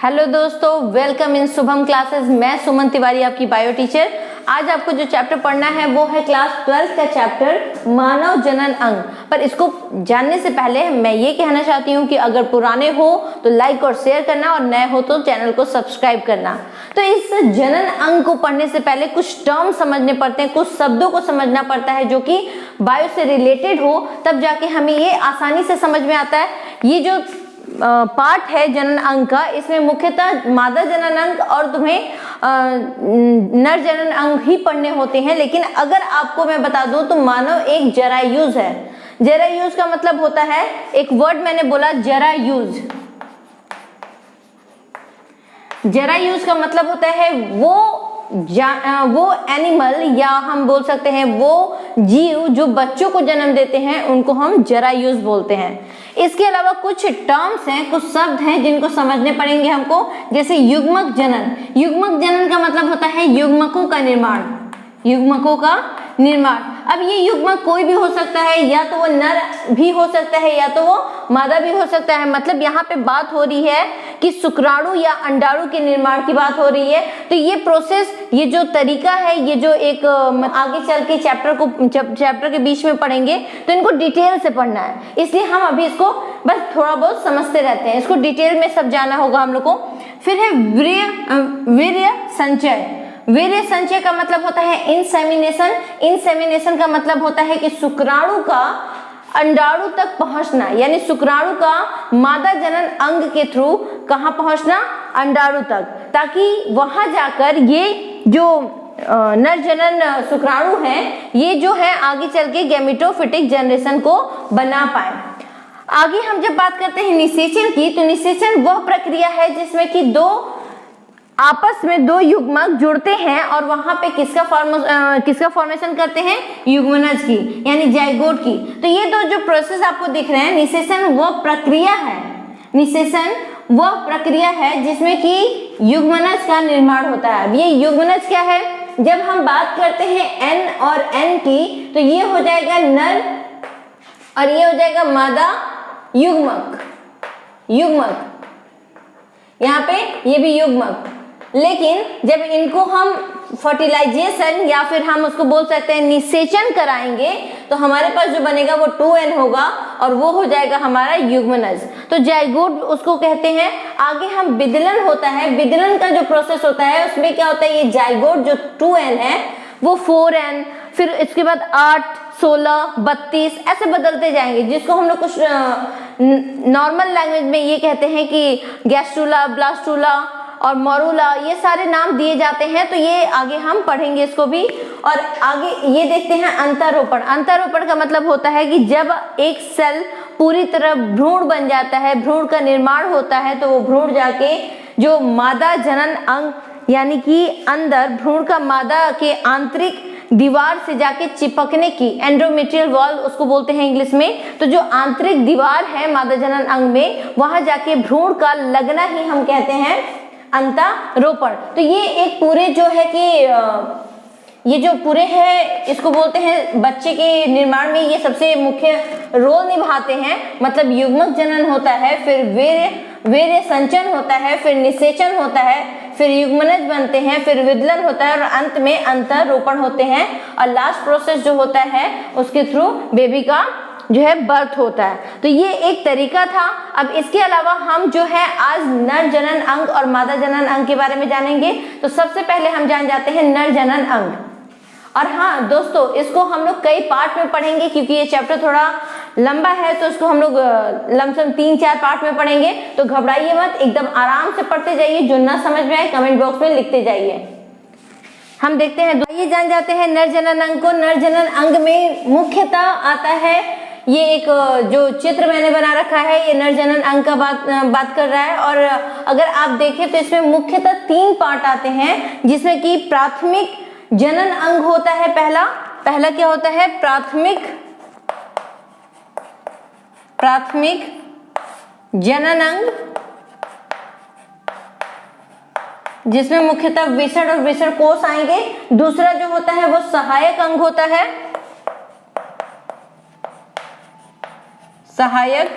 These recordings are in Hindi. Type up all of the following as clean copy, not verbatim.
हेलो दोस्तों, वेलकम इन शुभम क्लासेस। मैं सुमन तिवारी, आपकी बायो टीचर। आज आपको जो चैप्टर पढ़ना है वो है क्लास 12 का चैप्टर मानव जनन अंग। पर इसको जानने से पहले मैं ये कहना चाहती हूँ कि अगर पुराने हो तो लाइक और शेयर करना और नए हो तो चैनल को सब्सक्राइब करना। तो इस जनन अंग को पढ़ने से पहले कुछ टर्म समझने पड़ते हैं, कुछ शब्दों को समझना पड़ता है जो कि बायो से रिलेटेड हो, तब जाके हमें ये आसानी से समझ में आता है। ये जो पार्ट है जनन अंग का, इसमें मुख्यतः मादा जनन अंग और तुम्हें नर जनन अंग ही पढ़ने होते हैं। लेकिन अगर आपको मैं बता दूं तो मानव एक जरायुज है। जरायुज का मतलब होता है, एक वर्ड मैंने बोला जरायुज। जरायुज का मतलब होता है वो एनिमल, या हम बोल सकते हैं वो जीव जो बच्चों को जन्म देते हैं, उनको हम जरायुज बोलते हैं। इसके अलावा कुछ टर्म्स हैं, कुछ शब्द हैं जिनको समझने पड़ेंगे हमको, जैसे युग्मक जनन। युग्मक जनन का मतलब होता है युग्मकों का निर्माण। युग्मकों का निर्माण। अब ये युग्मक कोई भी हो सकता है, या तो वो नर भी हो सकता है या तो वो मादा भी हो सकता है। मतलब यहाँ पे बात हो रही है कि शुक्राणु या अंडाणु के निर्माण की बात हो रही है। तो ये प्रोसेस, ये जो तरीका है, ये जो एक आगे चल के चैप्टर के बीच में पढ़ेंगे तो इनको डिटेल से पढ़ना है, इसलिए हम अभी इसको बस थोड़ा बहुत समझते रहते हैं। इसको डिटेल में सब जाना होगा हम लोग को। फिर है वीर्य संचय। वीर्य संचय का मतलब होता है इंसेमिनेशन। इंसेमिनेशन का मतलब होता है कि शुक्राणु का अंडाणु तक पहुंचना, यानी शुक्राणु का मादा जनन अंग के थ्रू कहां पहुंचना, अंडाणु तक, ताकि वहां जाकर ये जो नर जनन शुक्राणु है, ये जो है आगे चल के गैमेटोफिटिक जनरेशन को बना पाए। आगे हम जब बात करते हैं निषेचन की, तो निषेचन वह प्रक्रिया है जिसमें कि आपस में दो युग्मक जुड़ते हैं और वहां पे किसका फॉर्मेशन करते हैं, युग्मनज की, यानी जाइगोट की। तो ये दो जो प्रोसेस आपको दिख रहे हैं, निषेचन वह प्रक्रिया है। निषेचन वह प्रक्रिया है जिसमें कि युग्मनज का निर्माण होता है। अब ये युग्मनज क्या है, जब हम बात करते हैं एन और एन की, तो ये हो जाएगा नर और ये हो जाएगा मादा युग्मक। यहाँ पे ये भी युग्मक। लेकिन जब इनको हम फर्टिलाइजेशन या फिर हम उसको बोल सकते हैं निषेचन कराएंगे, तो हमारे पास जो बनेगा वो 2n होगा और वो हो जाएगा हमारा युग्मनज। तो जाइगोट उसको कहते हैं। आगे हम विदलन होता है। विदलन का जो प्रोसेस होता है उसमें क्या होता है, ये जाइगोट जो 2n है वो 4n, फिर इसके बाद 8, 16, 32 ऐसे बदलते जाएंगे, जिसको हम लोग कुछ नॉर्मल लैंग्वेज में ये कहते हैं कि गैस्ट्रुला, ब्लास्टुला और मोरुला, ये सारे नाम दिए जाते हैं। तो ये आगे हम पढ़ेंगे इसको भी। और आगे ये देखते हैं अंतरोपण। अंतरोपण का मतलब होता है कि जब एक सेल पूरी तरह भ्रूण बन जाता है, भ्रूण का निर्माण होता है, तो वो भ्रूण जाके जो मादा जनन अंग, यानी कि अंदर भ्रूण का मादा के आंतरिक दीवार से जाके चिपकने की, एंडोमेट्रियल वॉल उसको बोलते हैं इंग्लिश में। तो जो आंतरिक दीवार है मादा जनन अंग में, वहां जाके भ्रूण का लगना ही हम कहते हैं अंतरोपण। तो ये एक पूरे जो है कि ये जो पूरे है, इसको बोलते हैं बच्चे के निर्माण में ये सबसे मुख्य रोल निभाते हैं। मतलब युग्मक जनन होता है, फिर वीर्य संचन होता है, फिर निषेचन होता है, फिर युग्मनज बनते हैं, फिर विदलन होता है और अंत में अंतरोपण होते हैं। और लास्ट प्रोसेस जो होता है उसके थ्रू बेबी का जो है बर्थ होता है। तो ये एक तरीका था। अब इसके अलावा हम जो है आज नर जनन अंग और मादा जनन अंग के बारे में जानेंगे। तो सबसे पहले हम जान जाते हैं नर जनन अंग। और हाँ दोस्तों, इसको हम लोग कई पार्ट में पढ़ेंगे, क्योंकि ये चैप्टर थोड़ा लंबा है, तो इसको हम लोग लमसम 3-4 पार्ट में पढ़ेंगे। तो घबराइए मत, एकदम आराम से पढ़ते जाइए। जो ना समझ में आए कमेंट बॉक्स में लिखते जाइए। हम देखते हैं, ये जान जाते हैं नर जनन अंग को। नर जनन अंग में मुख्यतः आता है, ये एक जो चित्र मैंने बना रखा है, ये नर जनन अंग का बात कर रहा है। और अगर आप देखें तो इसमें मुख्यतः 3 पार्ट आते हैं, जिसमें कि प्राथमिक जनन अंग होता है। पहला क्या होता है, प्राथमिक जनन अंग, जिसमें मुख्यतः विसर्ण और विसर्ण कोष आएंगे। दूसरा जो होता है वो सहायक अंग होता है, सहायक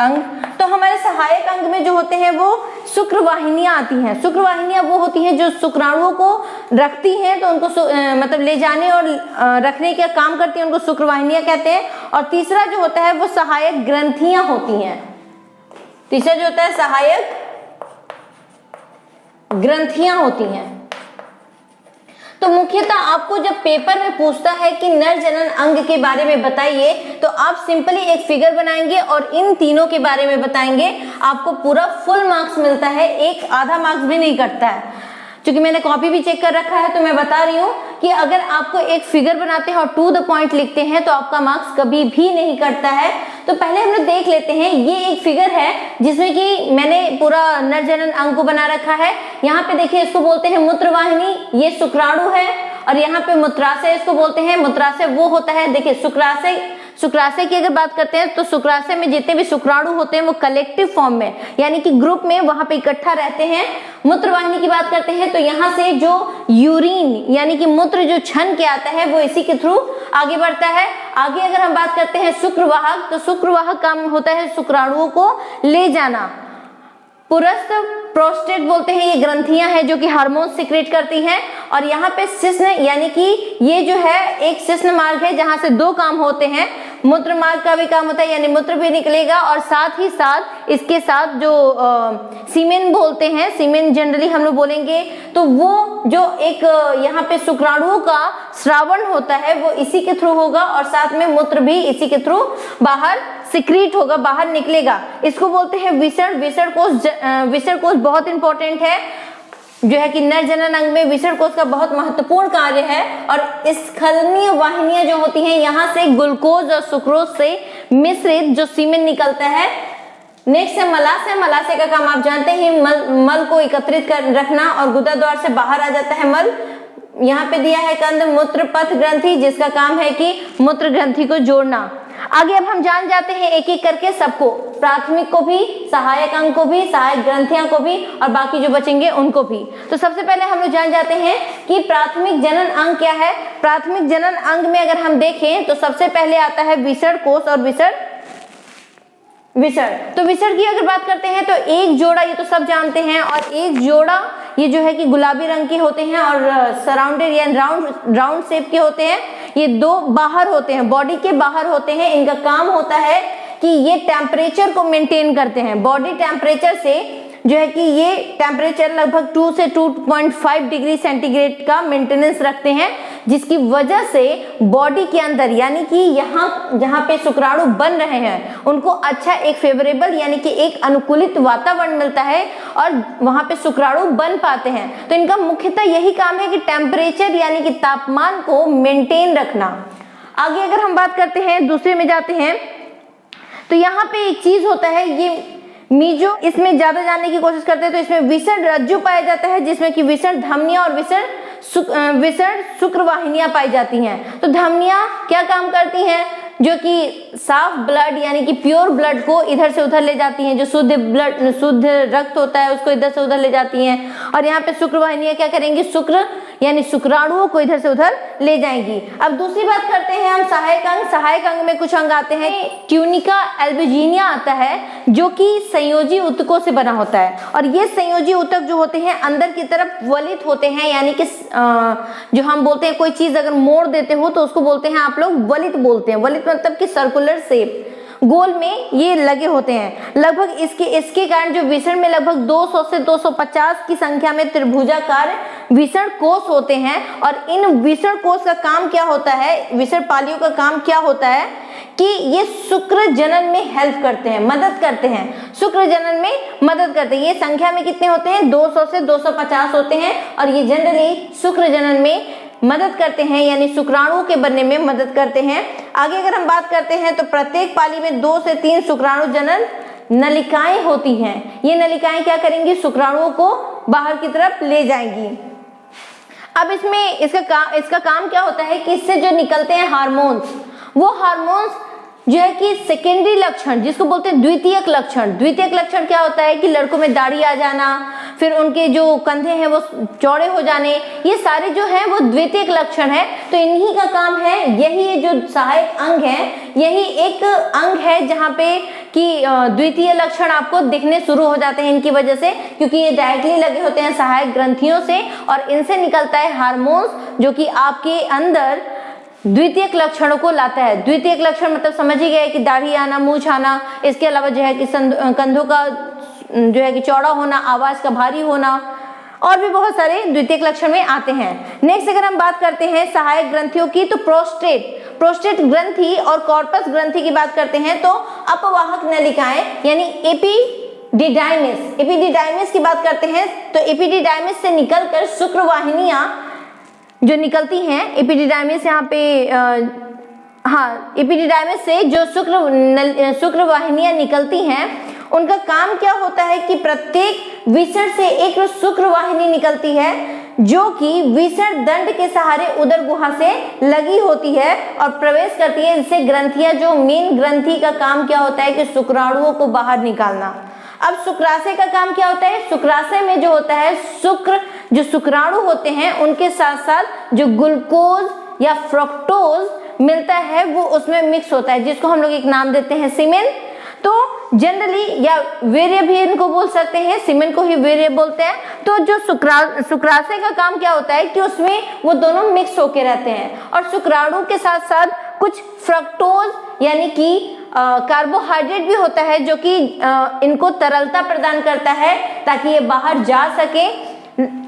अंग। तो हमारे सहायक अंग में जो होते हैं वो शुक्रवाहिनियां आती हैं। शुक्रवाहिनियां वो होती हैं जो शुक्राणुओं को रखती हैं, तो उनको मतलब ले जाने और रखने का काम करती हैं, उनको शुक्रवाहिनियां कहते हैं। और तीसरा जो होता है वो सहायक ग्रंथियां होती हैं। तीसरा जो होता है सहायक ग्रंथियां होती हैं। तो मुख्यतः आपको जब पेपर में पूछता है कि नर जनन अंग के बारे में बताइए, तो आप सिंपली एक फिगर बनाएंगे और इन तीनों के बारे में बताएंगे, आपको पूरा फुल मार्क्स मिलता है, एक आधा मार्क्स भी नहीं कटता है। क्योंकि मैंने कॉपी भी चेक कर रखा है, तो मैं बता रही हूँ कि अगर आपको एक फिगर बनाते हैं और टू द पॉइंट लिखते हैं तो आपका मार्क्स कभी भी नहीं कटता है। तो पहले हम लोग देख लेते हैं, ये एक फिगर है जिसमें कि मैंने पूरा नर जनन अंग को बना रखा है। यहाँ पे देखिए, इसको बोलते हैं मूत्रवाहिनी, ये शुक्राणु है। और यहाँ पे मूत्राशय इसको बोलते हैं। मूत्राशय वो होता है, देखिए शुक्राशय की अगर बात करते हैं तो शुक्राशय में जितने भी शुक्राणु होते हैं वो कलेक्टिव फॉर्म में यानी कि ग्रुप में वहां पे इकट्ठा रहते हैं। मूत्रवाहिनी की बात करते हैं तो यहाँ से जो यूरिन यानी कि मूत्र जो छन के आता है वो इसी के थ्रू आगे बढ़ता है। आगे अगर हम बात करते हैं शुक्रवाहक, तो शुक्रवाहक काम होता है शुक्राणुओं को ले जाना। पुरस्थ प्रोस्टेट बोलते हैं, ये ग्रंथियां हैं जो कि हार्मोन सिक्रेट करती हैं। और यहाँ पे शिश्न यानी कि ये जो है एक शिश्न मार्ग है जहां से दो काम होते हैं। मूत्र मार्ग का भी काम होता है यानी मूत्र भी निकलेगा, और साथ ही साथ इसके साथ जो सीमेन बोलते हैं, सीमेन जनरली हम लोग बोलेंगे, तो वो जो एक यहाँ पे शुक्राणुओं का श्रावण होता है वो इसी के थ्रू होगा, और साथ में मूत्र भी इसी के थ्रू बाहर सिक्रीट होगा, बाहर निकलेगा। इसको बोलते हैं विसर्ण। विसर्ण कोश बहुत इंपॉर्टेंट है, जो है कि नर जनन अंग में विसर्ण कोश का बहुत महत्वपूर्ण कार्य है। और स्खलनीय वाहिनियां जो होती हैं, यहाँ से ग्लूकोज और सुक्रोज से मिश्रित जो सीमेन निकलता है। नेक्स्ट है मलाशय। मलाशय का काम आप जानते हैं, मल को एकत्रित कर रखना, और गुदा द्वार से बाहर आ जाता है मल। यहाँ पे दिया है कंद मूत्र पथ ग्रंथि, जिसका काम है कि मूत्र ग्रंथि को जोड़ना। आगे अब हम जान जाते हैं एक एक करके सबको, प्राथमिक को भी, सहायक अंग को भी, सहायक ग्रंथियां को भी, और बाकी जो बचेंगे उनको भी। तो सबसे पहले हम लोग जान जाते हैं कि प्राथमिक जनन अंग क्या है। प्राथमिक जनन अंग में अगर हम देखें तो सबसे पहले आता है विसर्ण कोश और विसर्ण। तो विसर्ण की अगर बात करते हैं तो एक जोड़ा, ये तो सब जानते हैं, और एक जोड़ा ये जो है कि गुलाबी रंग के होते हैं और सराउंडेड या राउंड शेप के होते हैं। ये दो बाहर होते हैं, बॉडी के बाहर होते हैं। इनका काम होता है कि ये टेम्परेचर को मेंटेन करते हैं, बॉडी टेम्परेचर से जो है कि ये टेम्परेचर लगभग 2 से 2.5 डिग्री सेंटीग्रेड का मेंटेनेंस रखते हैं, जिसकी वजह से बॉडी के अंदर यानी कि यहाँ जहाँ पे शुक्राणु बन रहे हैं उनको अच्छा एक फेवरेबल यानी कि एक अनुकूलित वातावरण मिलता है और वहां पे शुक्राणु बन पाते हैं। तो इनका मुख्यतः यही काम है कि टेम्परेचर यानी कि तापमान को मेंटेन रखना। आगे अगर हम बात करते हैं, दूसरे में जाते हैं, तो यहाँ पे एक चीज होता है, ये मीजो, इसमें ज्यादा जानने की कोशिश करते हैं तो इसमें विसर्ण रज्जु पाया जाता है, जिसमें कि विसर्ण धमनियां और विसर्ण शुक्रवाहिनियां पाई जाती हैं। तो धमनियां क्या काम करती हैं, जो कि साफ ब्लड यानी कि प्योर ब्लड को इधर से उधर ले जाती हैं, जो शुद्ध रक्त होता है उसको इधर से उधर ले जाती हैं। और यहाँ पे शुक्रवाहिनियां क्या करेंगी, शुक्र यानी शुक्राणुओं को इधर से उधर ले जाएंगी। अब दूसरी बात करते हैं हम सहायक अंग। सहायक अंग में कुछ अंग आते हैं, ट्यूनिका एल्बुजिनिया आता है, जो कि संयोजी ऊतकों से बना होता है। और ये संयोजी ऊतक जो होते हैं अंदर की तरफ वलित होते हैं, यानी कि जो हम बोलते हैं कोई चीज अगर मोड़ देते हो तो उसको बोलते हैं आप लोग वलित बोलते हैं। वलित मतलब कि सर्कुलर शेप, गोल में ये लगे होते हैं। लगभग इसके कारण जो विसर्ण में लगभग 200 से 250 की संख्या में त्रिभुजाकार विसर्ण कोष होते हैं। और इन विसर्ण कोष का काम क्या होता है, विसर्ण पालियों का काम क्या होता है कि ये शुक्र जनन में हेल्प करते हैं, मदद करते हैं, शुक्र जनन में मदद करते हैं। ये संख्या में कितने होते हैं, 200 से 250 होते हैं, और ये जनरली शुक्र जनन में मदद करते हैं, यानी शुक्राणुओं के बनने में मदद करते हैं। आगे अगर हम बात करते हैं तो प्रत्येक पाली में 2 से 3 शुक्राणु जनन नलिकाएं होती हैं। ये नलिकाएं क्या करेंगी, शुक्राणुओं को बाहर की तरफ ले जाएंगी। अब इसमें इसका काम क्या होता है कि इससे जो निकलते हैं हार्मोन्स, वो हार्मोन्स जो है कि सेकेंडरी लक्षण, जिसको बोलते हैं द्वितीयक लक्षण। द्वितीयक लक्षण क्या होता है कि लड़कों में दाढ़ी आ जाना, फिर उनके जो कंधे हैं वो चौड़े हो जाने, ये सारे जो हैं वो द्वितीयक लक्षण है। तो इन्हीं का काम है, यही जो सहायक अंग है, यही एक अंग है जहाँ पे कि द्वितीय लक्षण आपको दिखने शुरू हो जाते हैं इनकी वजह से, क्योंकि ये डायरेक्टली लगे होते हैं सहायक ग्रंथियों से और इनसे निकलता है हार्मोन्स जो कि आपके अंदर द्वितीयक लक्षणों को लाता है। द्वितीयक लक्षण मतलब समझ ही गए कि दाढ़ी आना, मूंछ आना, इसके अलावा जो है कि कंधों का जो है कि चौड़ा होना, आवाज का भारी होना और भी बहुत सारे द्वितीयक लक्षण में आते हैं। नेक्स्ट अगर हम बात करते हैं सहायक ग्रंथियों की, तो प्रोस्टेट ग्रंथि और कॉर्पस ग्रंथि की बात करते हैं तो अपवाहक नलिकाएं यानी एपिडिडाइमिस की बात करते हैं तो एपिडिडाइमिस से निकलकर शुक्रवाहिनियां जो निकलती हैं, एपिडिडाइमिस यहाँ पे एपिडिडाइमिस से जो शुक्रवाहिनियां निकलती हैं उनका काम क्या होता है कि प्रत्येक विसर से एक शुक्रवाहिनी निकलती है जो कि विसर दंड के सहारे उदर गुहा से लगी होती है और प्रवेश करती है। इससे ग्रंथियां, जो मेन ग्रंथि का काम क्या होता है कि शुक्राणुओं को बाहर निकालना। अब शुक्राशय का काम क्या होता है? शुक्राशय में जो होता है जो शुक्राणु होते हैं उनके साथ साथ जो ग्लूकोज या फ्रक्टोज मिलता है वो उसमें मिक्स होता है, जिसको हम लोग एक नाम देते हैं सीमेन। तो जनरली या वीर्य भी इनको बोल सकते हैं, सीमेन को ही वीर्य बोलते हैं। तो जो शुक्राशय का काम क्या होता है कि उसमें वो दोनों मिक्स होके रहते हैं और शुक्राणु के साथ साथ कुछ फ्रक्टोज यानी कि कार्बोहाइड्रेट भी होता है जो कि इनको तरलता प्रदान करता है ताकि ये बाहर जा सके।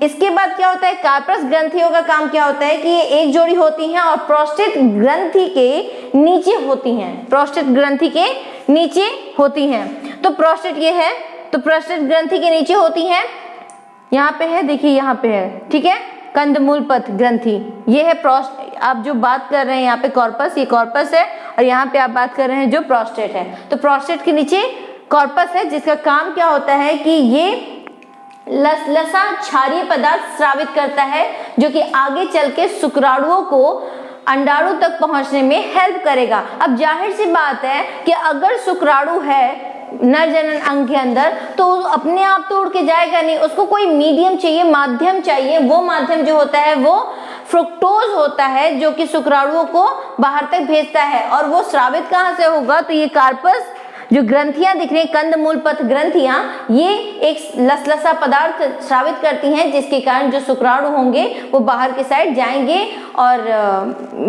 इसके बाद क्या होता है, कार्पस ग्रंथियों का काम क्या होता है कि ये एक जोड़ी होती हैं और प्रोस्टेट ग्रंथि के नीचे होती हैं, प्रोस्टेट ग्रंथि के नीचे होती हैं। तो प्रोस्टेट ये है, तो प्रोस्टेट ग्रंथि के नीचे होती हैं, यहाँ पे है, देखिए यहाँ पे है, ठीक है, कंदमूल पथ ग्रंथि ये है। आप जो बात कर रहे हैं यहाँ पे कॉर्पस, ये कॉर्पस है और यहाँ पे आप बात कर रहे हैं जो प्रोस्टेट है, तो प्रोस्टेट के नीचे कॉर्पस है जिसका काम क्या होता है कि ये लसलसा क्षारीय पदार्थ स्रावित करता है जो कि आगे चल के शुक्राणुओं को अंडाणु तक पहुंचने में हेल्प करेगा। अब जाहिर सी बात है कि अगर शुक्राणु है नर जनन अंग के अंदर तो अपने आप तो उड़ के जाएगा नहीं, उसको कोई मीडियम चाहिए, माध्यम चाहिए। वो माध्यम जो होता है वो फ्रुक्टोज होता है जो कि शुक्राणुओं को बाहर तक भेजता है। और वो स्रावित कहाँ से होगा, तो ये कार्पस जो ग्रंथियां दिख रही हैं, कंदमूल पथ ग्रंथियां, ये एक लसलसा पदार्थ स्रावित करती हैं जिसके कारण जो शुक्राणु होंगे वो बाहर की साइड जाएंगे और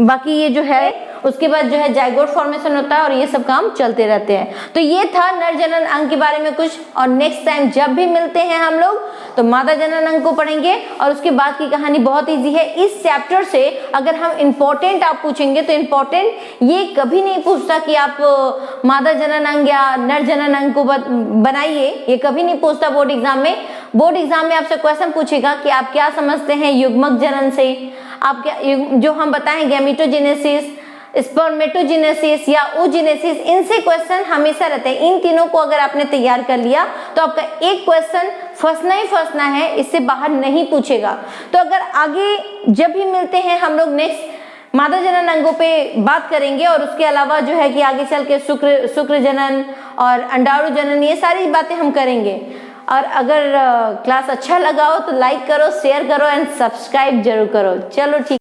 बाकी ये जो है उसके बाद जो है जाइगोट फॉर्मेशन होता है और ये सब काम चलते रहते हैं। तो ये था नर जनन अंग के बारे में कुछ, और नेक्स्ट टाइम जब भी मिलते हैं हम लोग तो मादा जनन अंग को पढ़ेंगे और उसके बाद की कहानी बहुत इजी है। इस चैप्टर से अगर हम इम्पोर्टेंट आप पूछेंगे तो इम्पोर्टेंट ये कभी नहीं पूछता कि आप मादा जनन अंग या नर जनन अंग को बनाइए, ये कभी नहीं पूछता बोर्ड एग्जाम में। बोर्ड एग्जाम में आपसे क्वेश्चन पूछेगा कि आप क्या समझते हैं युग्मक जनन से, आप क्या जो हम बताएं गैमेटोजेनेसिस, स्पर्मेटोजेनेसिस या oogenesis, इनसे क्वेश्चन हमेशा रहते हैं। इन तीनों को अगर आपने तैयार कर लिया तो आपका एक क्वेश्चन फंसना ही फंसना है, इससे बाहर नहीं पूछेगा। तो अगर आगे जब भी मिलते हैं हम लोग नेक्स्ट मादा जनन अंगों पे बात करेंगे और उसके अलावा जो है कि आगे चल के शुक्र जनन और अंडाणु जनन, ये सारी बातें हम करेंगे। और अगर क्लास अच्छा लगा हो तो लाइक करो, शेयर करो एंड सब्सक्राइब जरूर करो। चलो ठीक।